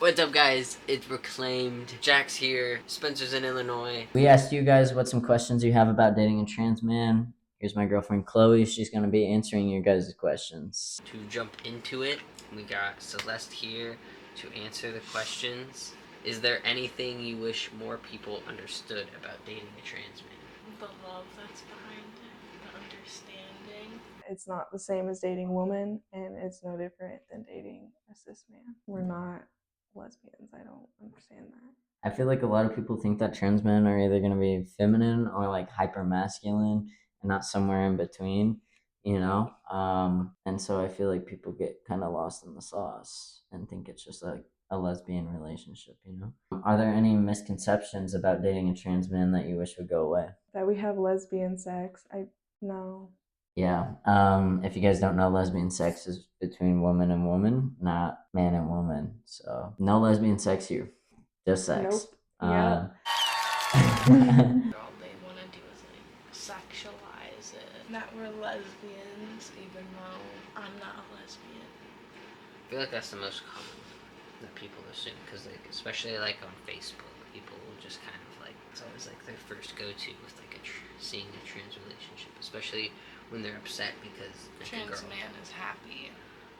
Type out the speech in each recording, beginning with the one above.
What's up, guys? It's Reclaimed. Jack's here. Spencer's in Illinois. We asked you guys what some questions you have about dating a trans man. Here's my girlfriend Chloe. She's going to be answering your guys' questions. To jump into it, we got Celeste here to answer the questions. Is there anything you wish more people understood about dating a trans man? The love that's behind it, the understanding. It's not the same as dating a woman, and it's no different than dating a cis man. We're not lesbians. I don't understand that. I feel like a lot of people think that trans men are either going to be feminine or like hyper masculine and not somewhere in between, you know? And so I feel like people get kind of lost in the sauce and think it's just like a lesbian relationship, you know? Are there any misconceptions about dating a trans man that you wish would go away? That we have lesbian sex, no. Yeah. If you guys don't know, lesbian sex is between woman and woman, not man and woman. So no lesbian sex here, just sex. Nope. Yeah. All they want to do is like sexualize it. That we're lesbians, even though I'm not a lesbian. I feel like that's the most common that people assume, because like, especially like on Facebook, people will just kind of like, it's always like their first go-to with like seeing a trans relationship, especially when they're upset because like, a Trans girl man is happy.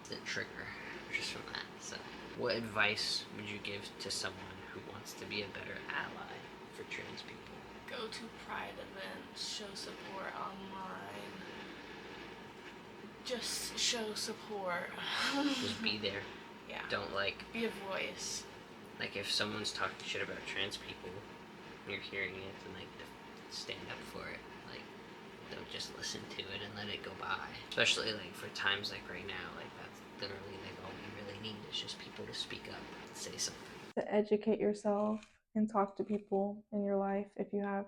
the trigger just from that. So, what advice would you give to someone who wants to be a better ally for trans people? Go to pride events, show support online. Just show support. Just be there. Yeah. Don't like, Be a voice. like if someone's talking shit about trans people, you're hearing it, and like stand up for it. Like, don't just listen to it and let it go by. Especially like for times like right now, like that's literally like all we really need is just people to speak up and say something. To educate yourself and talk to people in your life if you have,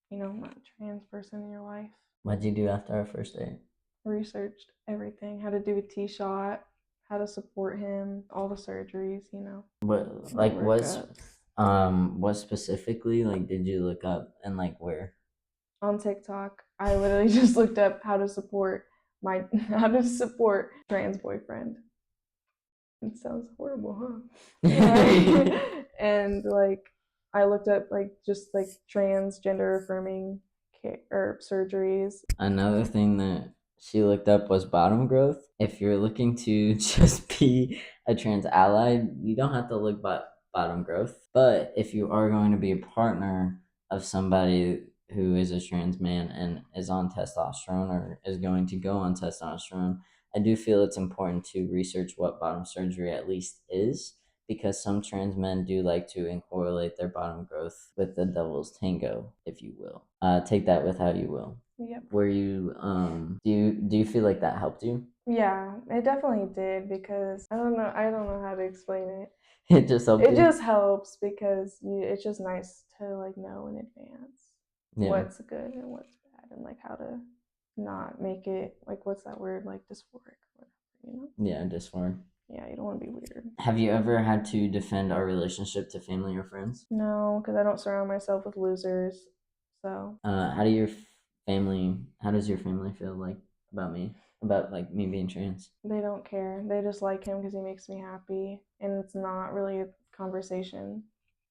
not a trans person in your life. What'd you do after our first date? Researched everything, how to do a T-shot, how to support him, all the surgeries, What specifically like did you look up and like where? On TikTok. I literally just looked up how to support trans boyfriend. It sounds horrible, huh? Yeah. And like I looked up just transgender affirming surgeries. Another thing that she looked up was bottom growth. If you're looking to just be a trans ally, you don't have to look bottom growth. But if you are going to be a partner of somebody who is a trans man and is on testosterone or is going to go on testosterone, I do feel it's important to research what bottom surgery at least is, because some trans men do like to correlate their bottom growth with the devil's tango, if you will. Take that with how you will. Yep. Were you do you feel like that helped you? Yeah, it definitely did, because I don't know how to explain it. It just helped It you? just helps because it's just nice to know in advance what's good and what's bad, and how to not make it what's that word, dysphoric or whatever, Yeah, dysphoric. Yeah, you don't want to be weird. Have you ever had to defend our relationship to family or friends? No, because I don't surround myself with losers. So How does your family feel like about me? About like me being trans? they don't care. They just like him because he makes me happy, and it's not really a conversation.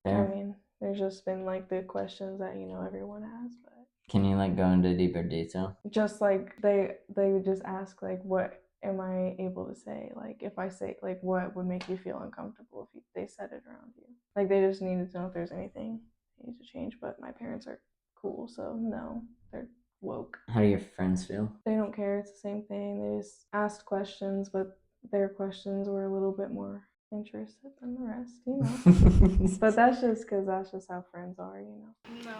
Fair. I mean, there's just been the questions that everyone has, but Can you like go into deeper detail? just they would just ask what am I able to say, if I say what would make you feel uncomfortable if they said it around you. They just needed to know if there's anything they need to change. But my parents are cool, so no, they're woke. How do your friends feel? They don't care. It's the same thing. They just asked questions, but their questions were a little bit more intrusive than the rest, But that's just because that's just how friends are, No.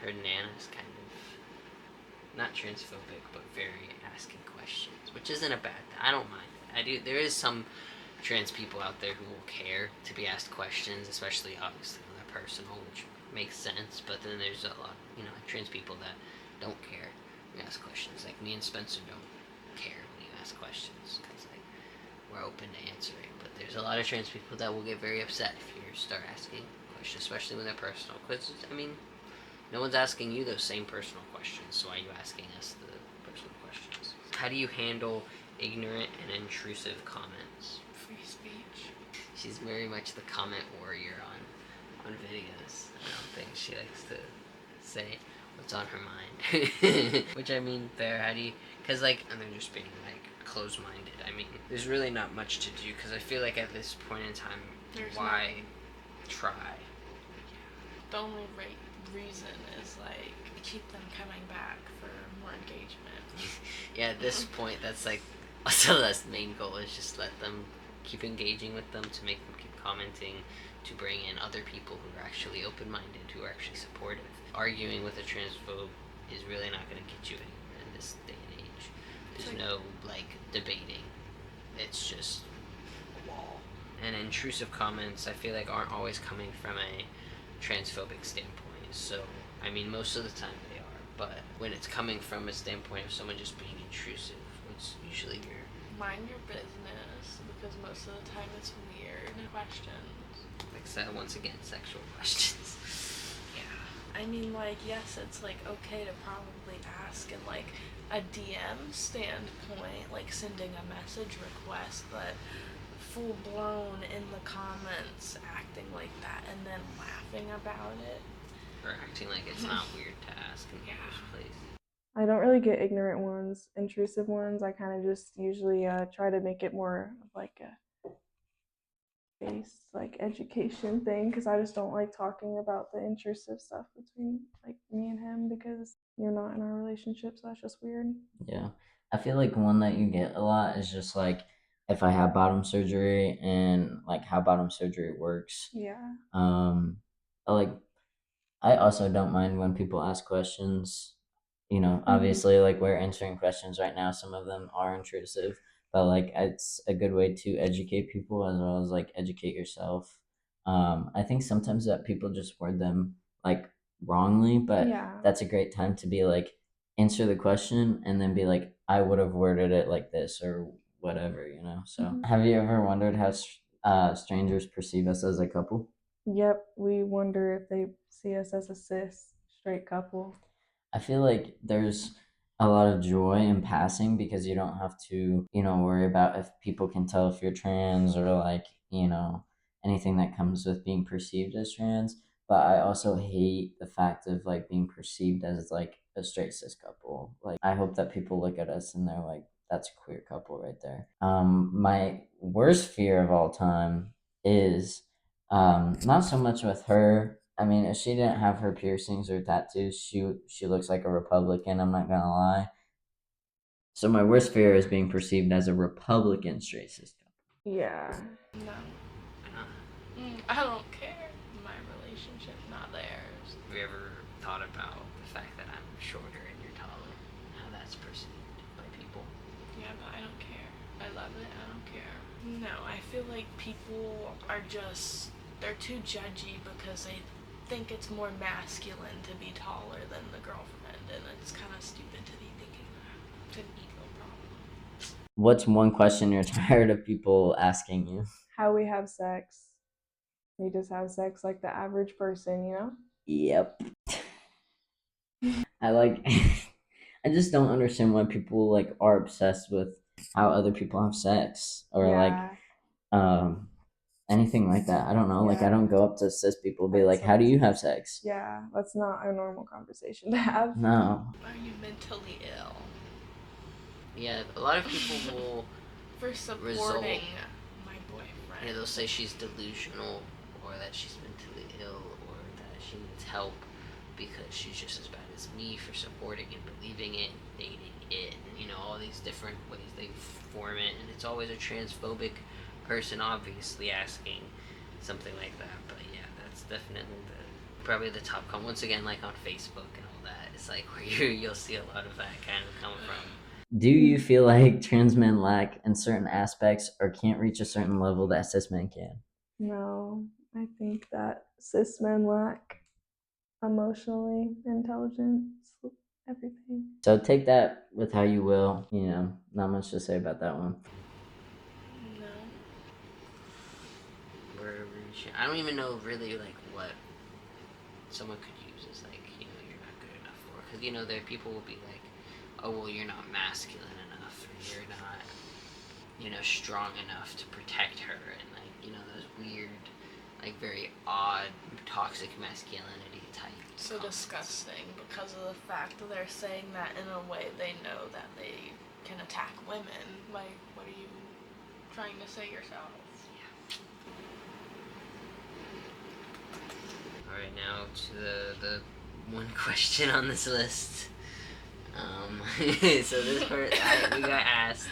Her Nana's kind of not transphobic, but very asking questions, which isn't a bad thing. I don't mind it. There is some trans people out there who will care to be asked questions, especially obviously when they're personal, which makes sense. But then there's a lot, trans people that don't care when you ask questions. Like me and Spencer don't care when you ask questions because we're open to answering. But there's a lot of trans people that will get very upset if you start asking questions, especially when they're personal. Because no one's asking you those same personal questions, so why are you asking us the personal questions? How do you handle ignorant and intrusive comments? Free speech. She's very much the comment warrior on videos. I don't think she likes to say what's on her mind. Which, I mean, fair. How do you? Because, like, and they're just being, like, closed-minded. I mean, there's really not much to do, because I feel like at this point in time, why try? The only reason is, like, keep them coming back for more engagement. Yeah, at this point, that's, like, also that's the main goal, is just let them keep engaging with them, to make them keep commenting, to bring in other people who are actually open-minded, who are actually supportive. Arguing with a transphobe is really not going to get you anywhere in this day and age. There's no, like, debating. It's just a wall. And intrusive comments, I feel like, aren't always coming from a transphobic standpoint. So, I mean, most of the time they are. But when it's coming from a standpoint of someone just being intrusive, it's usually your... Mind your business, because most of the time it's weird questions. Like, so once again, sexual questions. Yeah. I mean, like, yes, it's, like, okay to probably ask in, like, a DM standpoint, like, sending a message request, but full blown in the comments acting like that and then laughing about it. Or acting like it's not weird to ask in the first place. I don't really get ignorant ones. Intrusive ones, I kind of just usually try to make it more of like a base, like, education thing, because I just don't like talking about the intrusive stuff between, like, me and him, because you're not in our relationship, so that's just weird. Yeah. I feel like one that you get a lot is just like if I have bottom surgery and like how bottom surgery works. Yeah. Like I also don't mind when people ask questions. You know, Mm-hmm. obviously, like we're answering questions right now. Some of them are intrusive, but like it's a good way to educate people as well as like educate yourself. I think sometimes that people just word them like wrongly, but Yeah. that's a great time to be like answer the question and then be like, I would have worded it like this or whatever, you know. So, Mhm. have you ever wondered how strangers perceive us as a couple? Yep, we wonder if they see us as a cis straight couple. I feel like there's a lot of joy in passing because you don't have to, you know, worry about if people can tell if you're trans or like, you know, anything that comes with being perceived as trans. But I also hate the fact of like being perceived as like a straight cis couple. Like I hope that people look at us and they're like, that's a queer couple right there. My worst fear of all time is not so much with her. I mean, if she didn't have her piercings or tattoos, she looks like a Republican. I'm not gonna lie. So my worst fear is being perceived as a Republican straight system. Yeah. No. I don't care. My relationship, not theirs. Have you ever thought about the fact that I'm shorter and you're taller? How that's perceived by people? Yeah, but I don't care. I love it. I don't care. No, I feel like people are just, they're too judgy because they think it's more masculine to be taller than the girlfriend, and it's kind of stupid to be thinking that. It's an ego problem. What's one question you're tired of people asking you? How we have sex. We just have sex like the average person, you know? Yep. I like I just don't understand why people like are obsessed with how other people have sex or like anything like that. I don't know. Like I don't go up to cis people and be like, "How do you have sex?" Yeah, that's not a normal conversation to have. No. Are you mentally ill? Yeah, a lot of people will For supporting result, my boyfriend. you know, they'll say she's delusional, or that she's mentally ill, or that she needs help because she's just as bad as me for supporting and believing it, dating it, and, you know, all these different ways they form it. And it's always a transphobic person, obviously, asking something like that. But yeah, that's definitely probably the top comment. Once again, like on Facebook and all that, it's like where you'll see a lot of that kind of come from. Do you feel like trans men lack in certain aspects or can't reach a certain level that cis men can? No, I think that cis men lack emotionally intelligence, everything. So take that with how you will. You know, not much to say about that one. No. I don't even know really like what someone could use as like, you know, you're not good enough for. Because, you know, there people will be like, oh, well, you're not masculine enough, or you're not, you know, strong enough to protect her, and like you know, those weird, like very odd, toxic masculinity type. So disgusting because of the fact that they're saying that in a way they know that they can attack women. Like, what are you trying to say yourself? Alright, now to the one question on this list. So this part, we got asked,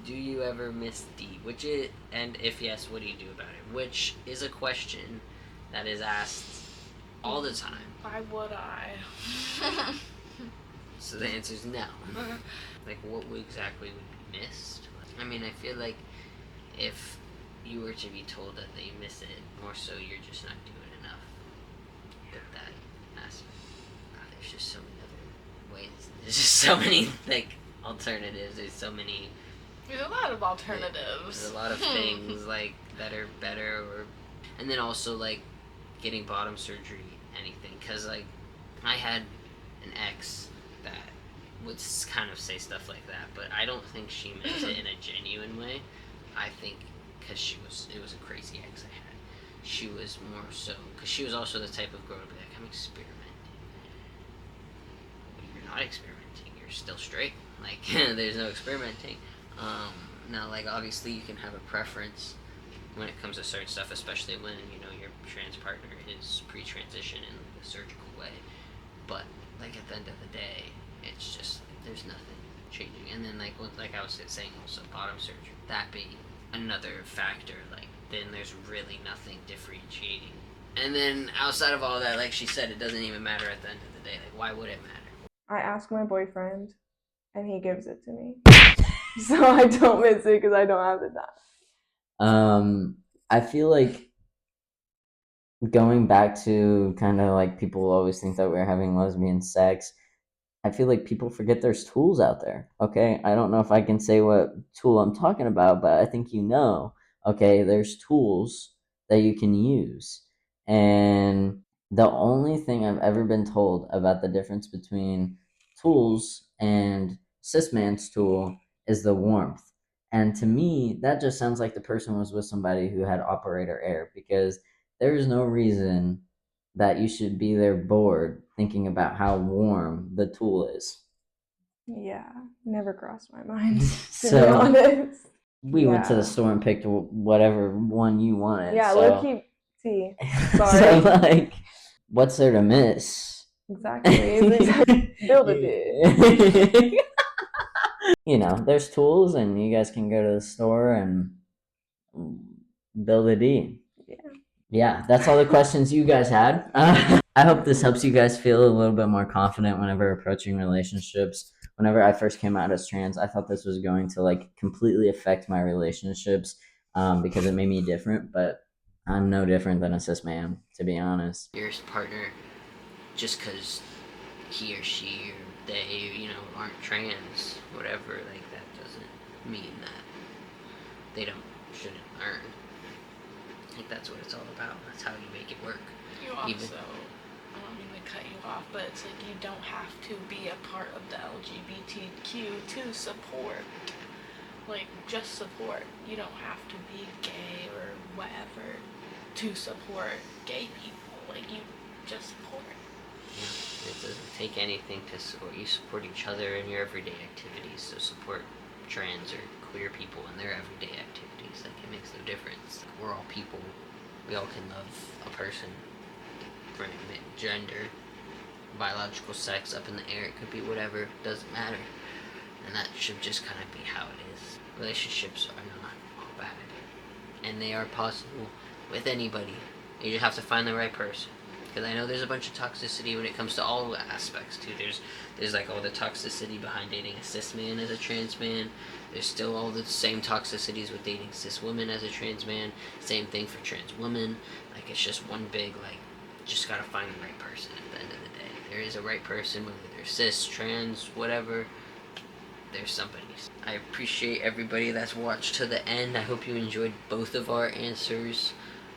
do you ever miss D? And if yes, what do you do about it? Which is a question that is asked all the time. Why would I? So the answer is no. Like, what exactly would be missed? I mean, I feel like if you were to be told that they miss it, more so you're just not doing enough. But that aspect, there's just so many other ways. There's just so many, like, alternatives. There's so many. There's a lot of alternatives. There's a lot of things, like, that are better, and then also, like, getting bottom surgery, anything. Because, like, I had an ex that would kind of say stuff like that, but I don't think she meant it in a genuine way. I think because it was a crazy ex I had. She was more so, because she was also the type of girl to be like, I'm experimenting. You're not experimenting, you're still straight. Like, there's no experimenting. Now, like, obviously you can have a preference when it comes to certain stuff, especially when, you know, your trans partner is pre-transition in like, a surgical way. But, like, at the end of the day, it's just, there's nothing changing. And then, like I was saying also, bottom surgery, that being another factor, like, then there's really nothing differentiating. And then, outside of all that, like she said, it doesn't even matter at the end of the day. Like, why would it matter? I ask my boyfriend, and he gives it to me. So I don't miss it because I don't have the time. I feel like going back to kind of like people always think that we're having lesbian sex. I feel like people forget there's tools out there. Okay, I don't know if I can say what tool I'm talking about, but I think you know. Okay, there's tools that you can use, and the only thing I've ever been told about the difference between tools and cis man's tool is the warmth. And to me, that just sounds like the person was with somebody who had operator error, because there is no reason that you should be there bored thinking about how warm the tool is. Yeah, never crossed my mind, to So, be honest. We went to the store and picked whatever one you wanted. Yeah, so. low-key tea. So, Sorry. like, what's there to miss? Exactly. It's exactly. Build a did. You know, there's tools, and you guys can go to the store and build a D. Yeah, that's all the questions you guys had. I hope this helps you guys feel a little bit more confident whenever approaching relationships. Whenever I first came out as trans, I thought this was going to like completely affect my relationships because it made me different, but I'm no different than a cis man, to be honest. Your partner, just because he or she or they, you know, aren't trans, whatever, like, that doesn't mean that they shouldn't learn. I think that's what it's all about. That's how you make it work. You also, I don't mean to cut you off, but it's like you don't have to be a part of the LGBTQ to support. Like, just support. You don't have to be gay or whatever to support gay people. Like, you just support. Yeah, it doesn't take anything to support. You support each other in your everyday activities, so support trans or queer people in their everyday activities. Like, it makes no difference. We're all people. We all can love a person. Gender, biological sex, up in the air, it could be whatever, doesn't matter. And that should just kind of be how it is. Relationships are not all bad. And they are possible with anybody. You just have to find the right person. Because I know there's a bunch of toxicity when it comes to all aspects too. There's like all the toxicity behind dating a cis man as a trans man. There's still all the same toxicities with dating cis women as a trans man. Same thing for trans women. Like, it's just one big, like, just gotta find the right person at the end of the day. There is a right person, whether they're cis, trans, whatever. There's somebody. I appreciate everybody that's watched to the end. I hope you enjoyed both of our answers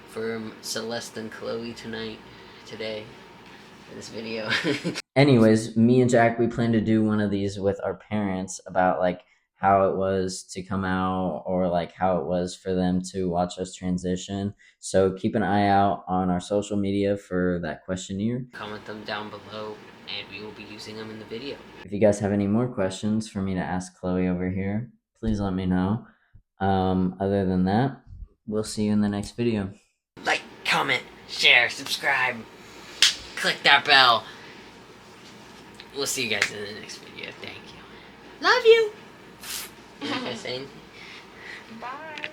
from Celeste and Chloe today, for this video. Anyways, me and Jack, we plan to do one of these with our parents about like how it was to come out, or like how it was for them to watch us transition. So keep an eye out on our social media for that questionnaire. Comment them down below, and we will be using them in the video. If you guys have any more questions for me to ask Chloe over here, please let me know. Other than that, we'll see you in the next video. Like, comment, share, subscribe, click that bell. We'll see you guys in the next video. Thank you. Love you. You want to say anything? Bye.